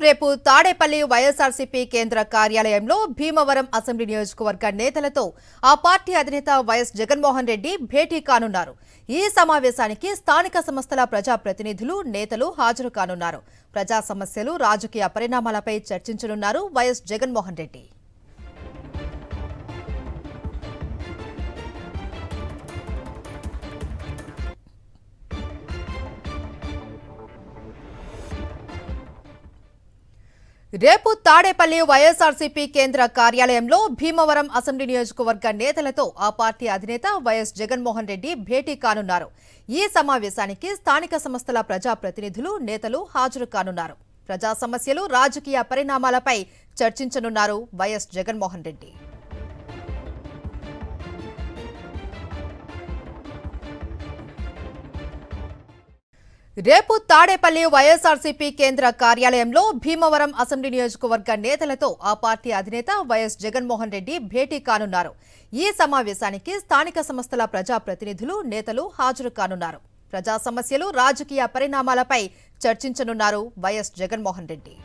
రేపు తాడేపల్లి వైఎస్ఆర్సీపీ కేంద్ర కార్యాలయంలో భీమవరం అసెంబ్లీ నియోజకవర్గ నేతలతో ఆ పార్టీ అధినేత వైఎస్ జగన్మోహన్ రెడ్డి భేటీ కానున్నారు. ఈ సమావేశానికి స్థానిక సంస్థల ప్రజాప్రతినిధులు, నేతలు హాజరు కానున్నారు. ప్రజా సమస్యలు, రాజకీయ పరిణామాలపై చర్చించనున్నారు వైఎస్ జగన్మోహన్ రెడ్డి. రేపు తాడేపల్లి వైఎస్ఆర్సీపీ కేంద్ర కార్యాలయంలో భీమవరం అసెంబ్లీ నియోజకవర్గ నేతలతో ఆ పార్టీ అధినేత వైఎస్ జగన్మోహన్ రెడ్డి భేటీ కానున్నారు. ఈ సమావేశానికి స్థానిక సంస్థల ప్రజాప్రతినిధులు, నేతలు హాజరు కానున్నారు. ప్రజా సమస్యలు, రాజకీయ పరిణామాలపై చర్చించనున్నారు వైఎస్ జగన్మోహన్ రెడ్డి. రేపు తాడేపల్లి వైఎస్ఆర్సీపీ కేంద్ర కార్యాలయంలో భీమవరం అసెంబ్లీ నియోజకవర్గ నేతలతో ఆ పార్టీ అధినేత వైఎస్ జగన్మోహన్ రెడ్డి భేటీ కానున్నారు. ఈ సమావేశానికి స్థానిక సంస్థల ప్రజాప్రతినిధులు, నేతలు హాజరు కానున్నారు. ప్రజా సమస్యలు, రాజకీయ పరిణామాలపై చర్చించనున్నారు వైఎస్ జగన్మోహన్ రెడ్డి.